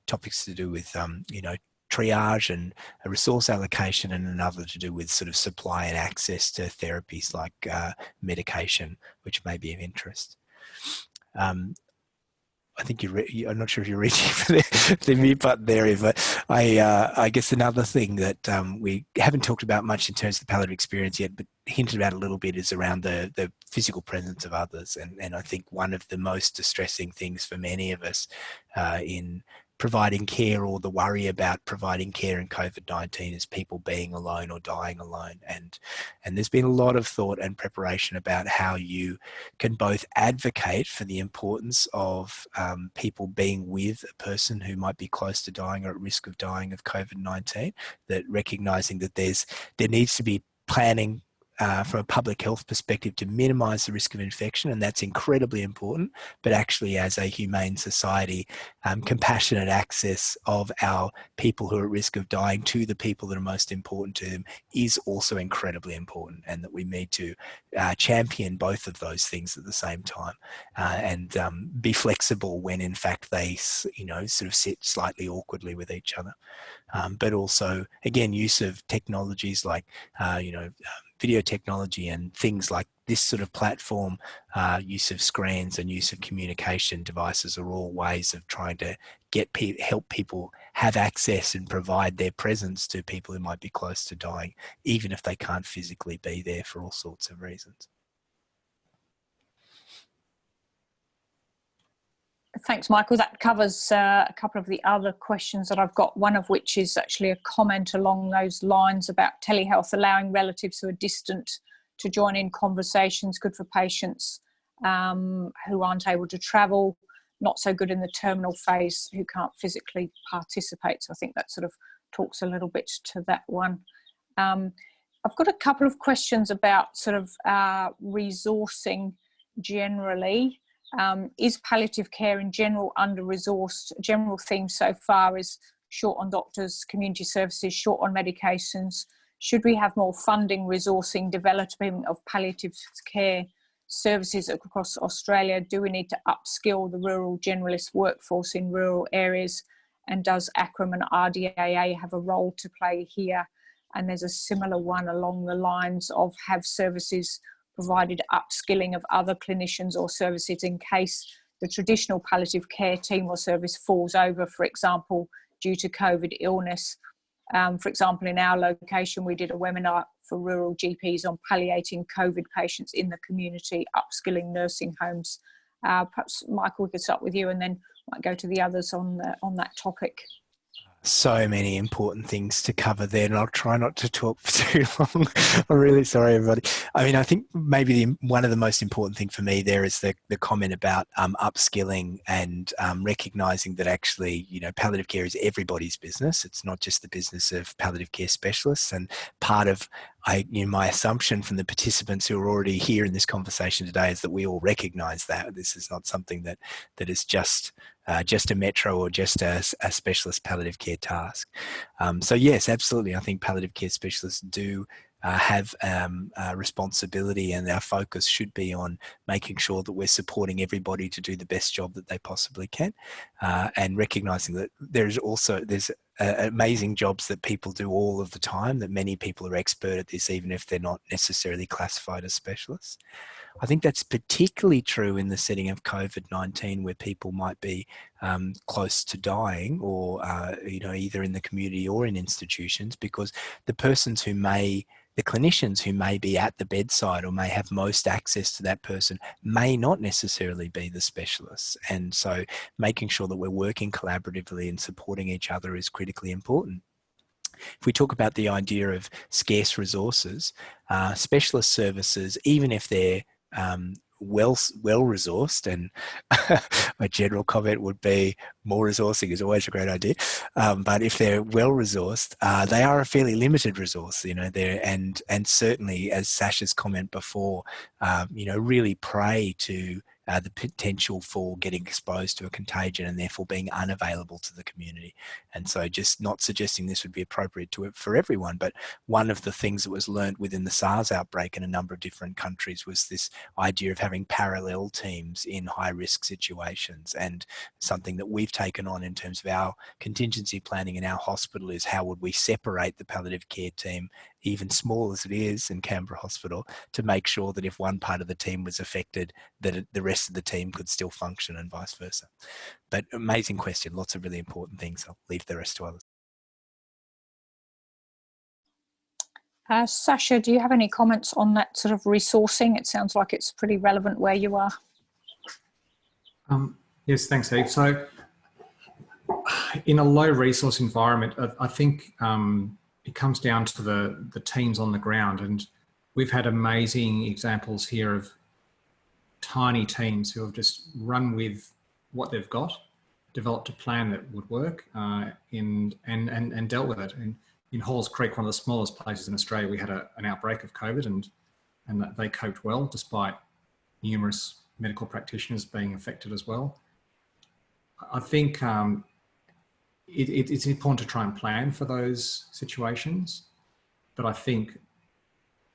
topics to do with, you know, triage and a resource allocation, and another to do with sort of supply and access to therapies like medication, which may be of interest. I think I'm not sure if you're reaching for the mute button there, but I guess another thing that we haven't talked about much in terms of the palliative experience yet, but hinted about a little bit, is around the physical presence of others. And I think one of the most distressing things for many of us in providing care or the worry about providing care in COVID-19 is people being alone or dying alone. And there's been a lot of thought and preparation about how you can both advocate for the importance of people being with a person who might be close to dying or at risk of dying of COVID-19, that recognizing that there needs to be planning from a public health perspective to minimise the risk of infection, and that's incredibly important. But actually, as a humane society, compassionate access of our people who are at risk of dying to the people that are most important to them is also incredibly important, and that we need to champion both of those things at the same time, and be flexible when in fact they, sort of sit slightly awkwardly with each other. But also, again, use of technologies like, video technology and things like this sort of platform, use of screens and use of communication devices are all ways of trying to help people have access and provide their presence to people who might be close to dying, even if they can't physically be there for all sorts of reasons. Thanks, Michael. That covers a couple of the other questions that I've got, one of which is actually a comment along those lines about telehealth, allowing relatives who are distant to join in conversations, good for patients who aren't able to travel, not so good in the terminal phase, who can't physically participate. So I think that sort of talks a little bit to that one. I've got a couple of questions about sort of resourcing generally. Is palliative care in general under-resourced? General theme so far is short on doctors, community services, short on medications. Should we have more funding, resourcing, development of palliative care services across Australia? Do we need to upskill the rural generalist workforce in rural areas? And does ACRM and RDAA have a role to play here? And there's a similar one along the lines of, have services provided upskilling of other clinicians or services in case the traditional palliative care team or service falls over, for example, due to COVID illness. For example, in our location, we did a webinar for rural GPs on palliating COVID patients in the community, upskilling nursing homes. Perhaps, Michael, we could start with you and then might go to the others on that topic. So many important things to cover there, and I'll try not to talk for too long. I'm really sorry, everybody. I mean, I think maybe one of the most important thing for me there is the comment about upskilling and recognising that actually, palliative care is everybody's business. It's not just the business of palliative care specialists. And part of my assumption from the participants who are already here in this conversation today is that we all recognise that this is not something that is just a metro or just a specialist palliative care task. So yes, absolutely. I think palliative care specialists do have a responsibility, and our focus should be on making sure that we're supporting everybody to do the best job that they possibly can, and recognising that there's amazing jobs that people do all of the time, that many people are expert at this, even if they're not necessarily classified as specialists. I think that's particularly true in the setting of COVID-19, where people might be close to dying, or either in the community or in institutions, because the clinicians who may be at the bedside or may have most access to that person may not necessarily be the specialists. And so making sure that we're working collaboratively and supporting each other is critically important. If we talk about the idea of scarce resources, specialist services, even if they're well resourced, and my general comment would be more resourcing is always a great idea, but if they're well resourced, they are a fairly limited resource, and certainly, as Sascha's comment before, really prey to the potential for getting exposed to a contagion and therefore being unavailable to the community. And so just not suggesting this would be appropriate for everyone, but one of the things that was learnt within the SARS outbreak in a number of different countries was this idea of having parallel teams in high-risk situations. And something that we've taken on in terms of our contingency planning in our hospital is, how would we separate the palliative care team, even small as it is in Canberra Hospital, to make sure that if one part of the team was affected, that the rest of the team could still function, and vice versa. But amazing question, lots of really important things. I'll leave the rest to others. Sascha, do you have any comments on that sort of resourcing? It sounds like it's pretty relevant where you are. Yes, thanks, Eve. So in a low resource environment, I think it comes down to the teams on the ground, and we've had amazing examples here of tiny teams who have just run with what they've got, developed a plan that would work, and dealt with it. And in Halls Creek, one of the smallest places in Australia, we had an outbreak of COVID, and they coped well despite numerous medical practitioners being affected as well. I think it's important to try and plan for those situations, but I think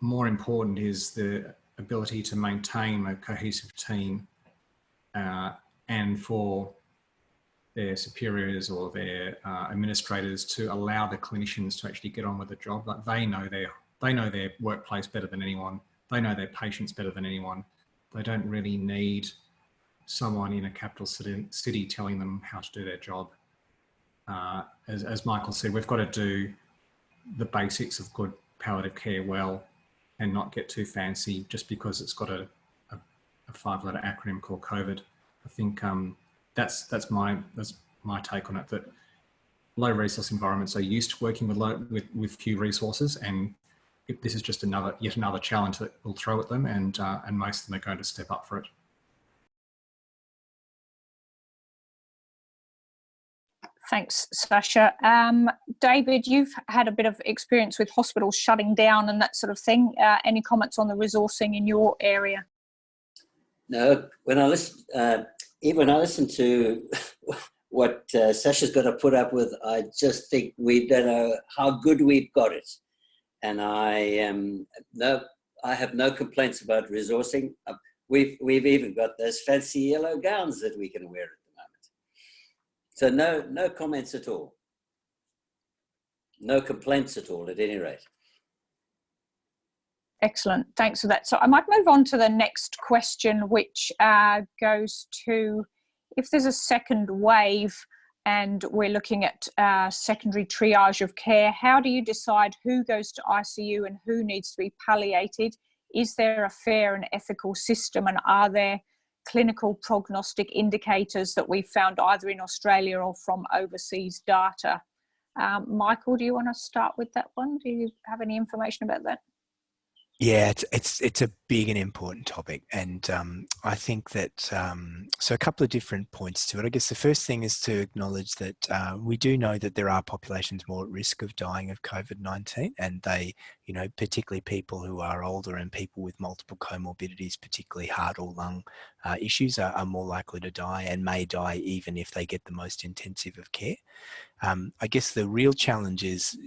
more important is the ability to maintain a cohesive team and for their superiors or their administrators to allow the clinicians to actually get on with the job. Like they know their workplace better than anyone. They know their patients better than anyone. They don't really need someone in a capital city telling them how to do their job. As Michael said, we've got to do the basics of good palliative care well and not get too fancy just because it's got a 5-letter acronym called COVID. I think that's my take on it, that low resource environments are used to working with few resources, and this is just yet another challenge that we'll throw at them, and most of them are going to step up for it. Thanks, Sascha. David, you've had a bit of experience with hospitals shutting down and that sort of thing. Any comments on the resourcing in your area? No, when I listen to what Sascha's got to put up with, I just think we don't know how good we've got it. And I have no complaints about resourcing. We've even got those fancy yellow gowns that we can wear at the moment. So no comments at all. No complaints at all, at any rate. Excellent, thanks for that. So I might move on to the next question, which goes to, if there's a second wave and we're looking at secondary triage of care, how do you decide who goes to ICU and who needs to be palliated? Is there a fair and ethical system, and are there clinical prognostic indicators that we've found either in Australia or from overseas data? Michael, do you want to start with that one? Do you have any information about that? Yeah, it's a big and important topic, and I think that so a couple of different points to it. I guess the first thing is to acknowledge that we do know that there are populations more at risk of dying of COVID-19, and they, particularly people who are older and people with multiple comorbidities, particularly heart or lung issues, are more likely to die and may die even if they get the most intensive of care. I guess the real challenge is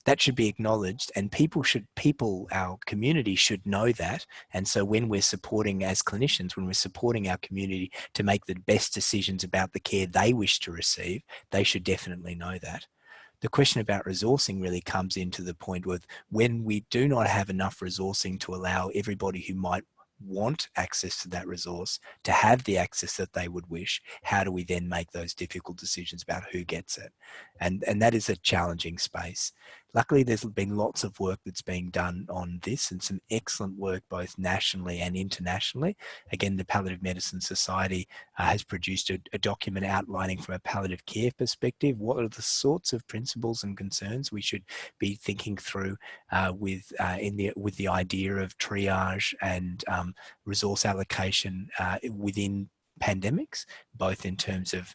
that should be acknowledged, and our community should know that. And so when we're supporting, as clinicians, when we're supporting our community to make the best decisions about the care they wish to receive, they should definitely know that. The question about resourcing really comes into the point with when we do not have enough resourcing to allow everybody who might want access to that resource to have the access that they would wish, how do we then make those difficult decisions about who gets it? And that is a challenging space. Luckily, there's been lots of work that's being done on this, and some excellent work both nationally and internationally. Again, the Palliative Medicine Society has produced a document outlining from a palliative care perspective what are the sorts of principles and concerns we should be thinking through with the idea of triage and resource allocation within pandemics, both in terms of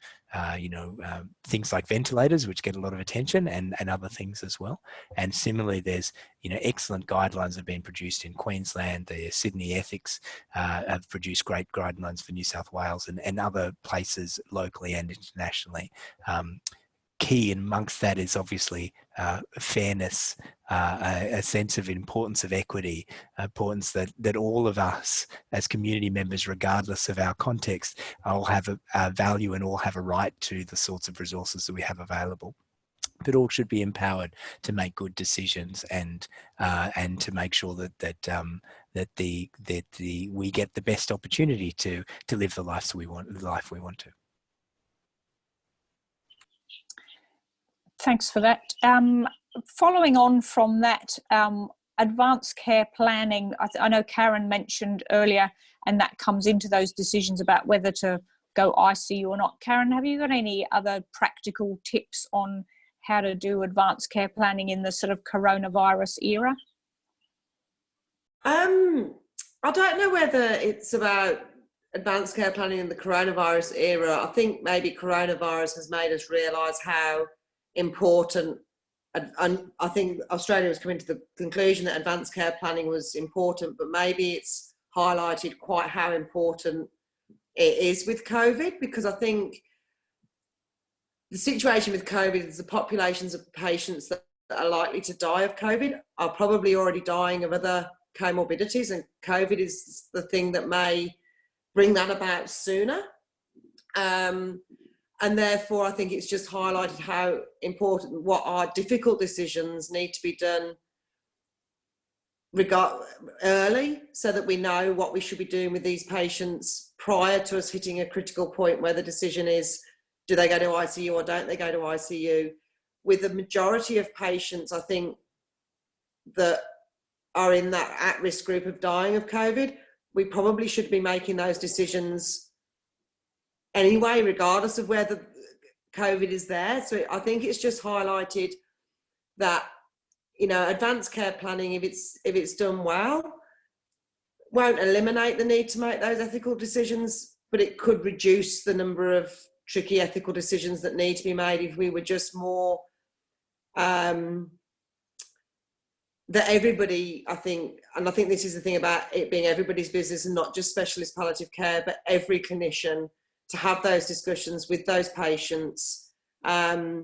things like ventilators, which get a lot of attention, and other things as well. And similarly, there's excellent guidelines that have been produced in Queensland. The Sydney Ethics have produced great guidelines for New South Wales and other places locally and internationally. Key amongst that is obviously fairness, a sense of importance of equity, importance that all of us as community members, regardless of our context, all have a value and all have a right to the sorts of resources that we have available. But all should be empowered to make good decisions and to make sure that we get the best opportunity to live the life we want to. Thanks for that. Following on from that, advanced care planning, I know Karen mentioned earlier, and that comes into those decisions about whether to go ICU or not. Karen, have you got any other practical tips on how to do advanced care planning in the sort of coronavirus era? I don't know whether it's about advanced care planning in the coronavirus era. I think maybe coronavirus has made us realise how important, and I think Australia was coming to the conclusion that advanced care planning was important, but maybe it's highlighted quite how important it is with COVID, because I think the situation with COVID is the populations of patients that are likely to die of COVID are probably already dying of other comorbidities, and COVID is the thing that may bring that about sooner. And therefore, I think it's just highlighted how important, what are difficult decisions need to be done early, so that we know what we should be doing with these patients prior to us hitting a critical point where the decision is, do they go to ICU or don't they go to ICU? With the majority of patients, I think, that are in that at-risk group of dying of COVID, we probably should be making those decisions anyway, regardless of whether COVID is there. So I think it's just highlighted that, you know, advanced care planning, if it's done well, won't eliminate the need to make those ethical decisions, but it could reduce the number of tricky ethical decisions that need to be made if we were just more that everybody, I think, and I think this is the thing about it being everybody's business and not just specialist palliative care, but every clinician, to have those discussions with those patients now,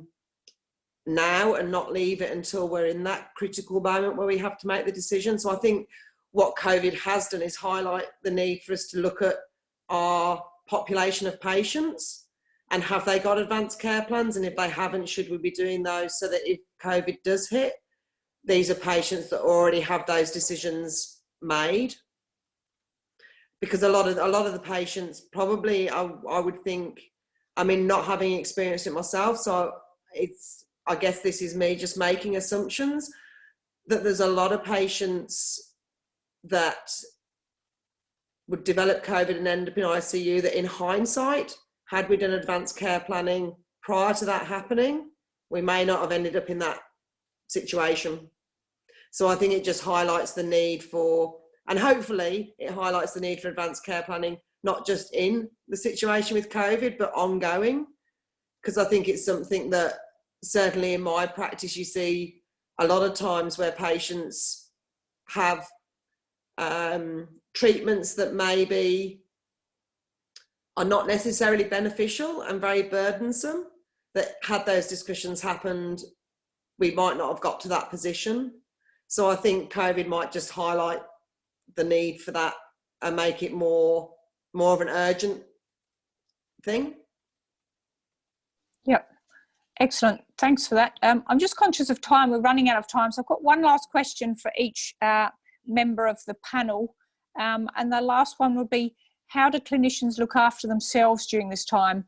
and not leave it until we're in that critical moment where we have to make the decision. So I think what COVID has done is highlight the need for us to look at our population of patients and have they got advanced care plans, and if they haven't, should we be doing those so that if COVID does hit, these are patients that already have those decisions made. Because a lot of the patients probably, I would think, I mean, not having experienced it myself, so I guess this is me just making assumptions, that there's a lot of patients that would develop COVID and end up in ICU that, in hindsight, had we done advanced care planning prior to that happening, we may not have ended up in that situation. So I think it just highlights the need for, and hopefully it highlights the need for advanced care planning, not just in the situation with COVID, but ongoing. Because I think it's something that, certainly in my practice, you see a lot of times where patients have treatments that maybe are not necessarily beneficial and very burdensome, that had those discussions happened, we might not have got to that position. So I think COVID might just highlight the need for that and make it more of an urgent thing. Yep. Excellent. Thanks for that. I'm just conscious of time. We're running out of time. So I've got one last question for each member of the panel. And the last one would be, how do clinicians look after themselves during this time?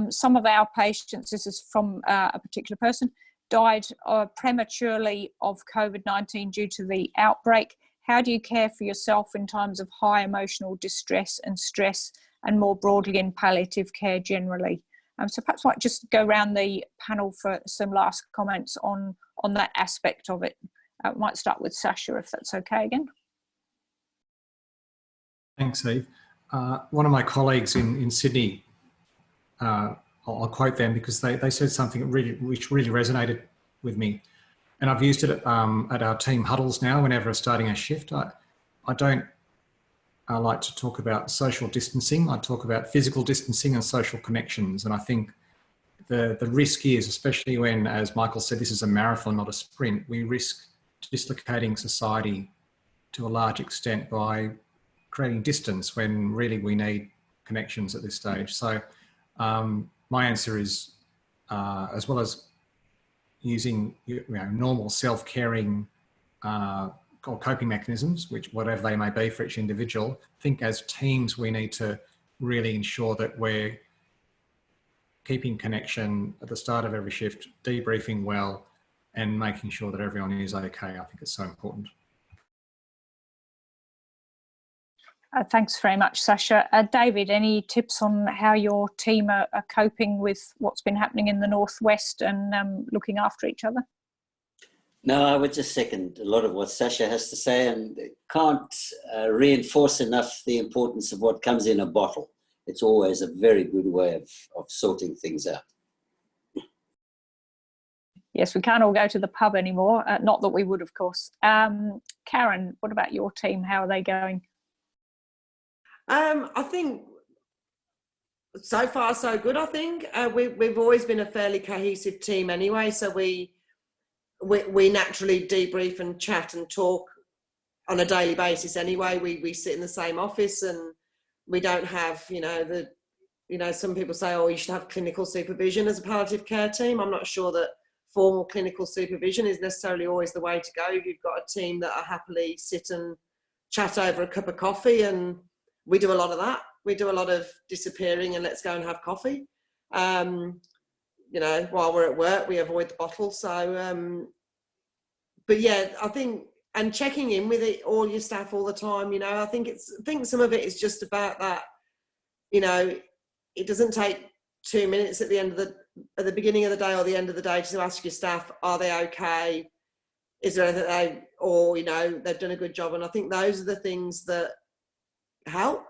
Some of our patients, this is from a particular person, died prematurely of COVID-19 due to the outbreak. How do you care for yourself in times of high emotional distress and stress, and more broadly in palliative care generally? So perhaps I might just go around the panel for some last comments on that aspect of it. I might start with Sascha, if that's okay again. Thanks, Eve. One of my colleagues in Sydney, I'll quote them because they said something which really resonated with me. And I've used it at our team huddles now whenever we're starting a shift. I don't like to talk about social distancing. I talk about physical distancing and social connections. And I think the risk is, especially when, as Michael said, this is a marathon, not a sprint, we risk dislocating society to a large extent by creating distance when really we need connections at this stage. So my answer is, as well as using normal self-caring or coping mechanisms, which whatever they may be for each individual, I think as teams we need to really ensure that we're keeping connection at the start of every shift, debriefing well, and making sure that everyone is okay. I think it's so important. Thanks very much, Sascha. David, any tips on how your team are coping with what's been happening in the Northwest and looking after each other? No, I would just second a lot of what Sascha has to say, and can't reinforce enough the importance of what comes in a bottle. It's always a very good way of sorting things out. Yes, we can't all go to the pub anymore. Not that we would, of course. Karen, what about your team? How are they going? I think so far so good. I think we've always been a fairly cohesive team anyway, so we naturally debrief and chat and talk on a daily basis anyway. We sit in the same office, and we don't have, some people say, oh, you should have clinical supervision as a palliative care team. I'm not sure that formal clinical supervision is necessarily always the way to go. If you've got a team that are happily sit and chat over a cup of coffee, and we do a lot of that. We do a lot of disappearing and let's go and have coffee. While we're at work, we avoid the bottle. So, but yeah, I think, and checking in with all your staff all the time, I think some of it is just about that, it doesn't take 2 minutes at the beginning of the day or the end of the day to ask your staff, are they okay? Is there anything they've done a good job? And I think those are the things that help.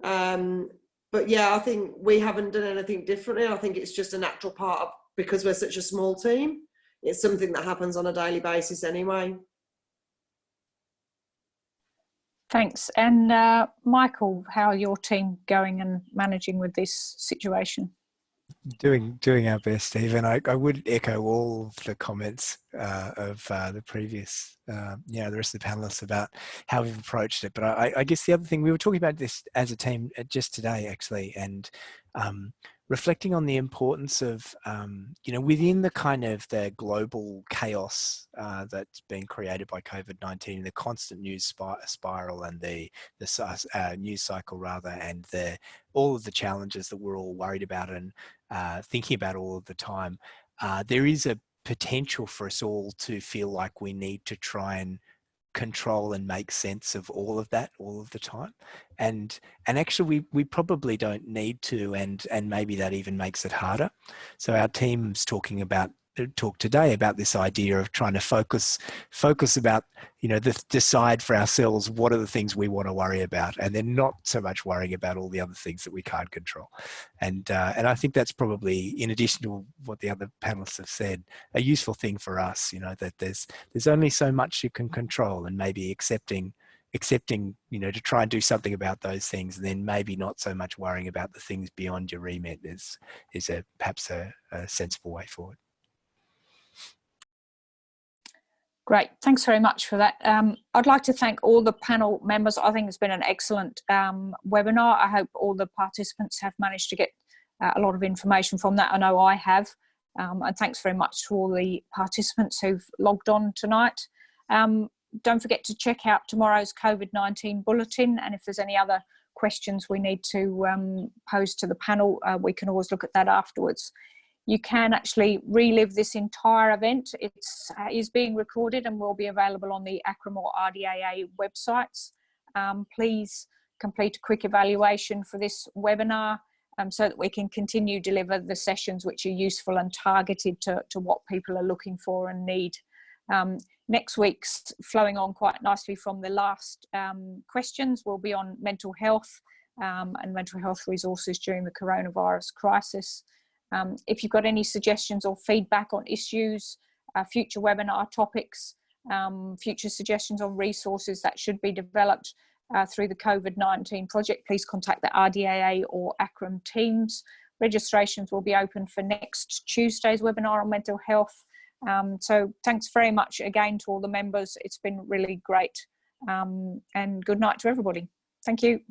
But yeah, I think we haven't done anything differently. I think it's just a natural part of, because we're such a small team, it's something that happens on a daily basis anyway. Thanks. And Michael, how are your team going and managing with this situation? Doing our best, Steve, and I would echo all the comments of the previous, the rest of the panelists about how we've approached it. But I guess the other thing, we were talking about this as a team just today, actually, and reflecting on the importance of, within the kind of the global chaos that's been created by COVID-19, the constant news spiral and the news cycle rather, and all of the challenges that we're all worried about and thinking about all of the time, there is a potential for us all to feel like we need to try and control and make sense of all of that all of the time, and actually we probably don't need to, and maybe that even makes it harder. So our team's talk today about this idea of trying to focus about, decide for ourselves what are the things we want to worry about, and then not so much worrying about all the other things that we can't control. And I think that's probably, in addition to what the other panelists have said, a useful thing for us, that there's only so much you can control, and maybe accepting, to try and do something about those things, and then maybe not so much worrying about the things beyond your remit is perhaps a sensible way forward. Great, thanks very much for that. I'd like to thank all the panel members. I think it's been an excellent webinar. I hope all the participants have managed to get a lot of information from that. I know I have. And thanks very much to all the participants who've logged on tonight. Don't forget to check out tomorrow's COVID-19 bulletin, and if there's any other questions we need to pose to the panel, we can always look at that afterwards. You can actually relive this entire event. It is being recorded and will be available on the ACRM or RDAA websites. Please complete a quick evaluation for this webinar so that we can continue to deliver the sessions which are useful and targeted to what people are looking for and need. Next week's, flowing on quite nicely from the last questions, will be on mental health and mental health resources during the coronavirus crisis. If you've got any suggestions or feedback on issues, future webinar topics, future suggestions on resources that should be developed through the COVID-19 project, please contact the RDAA or ACRM teams. Registrations will be open for next Tuesday's webinar on mental health. So thanks very much again to all the members. It's been really great. And good night to everybody. Thank you.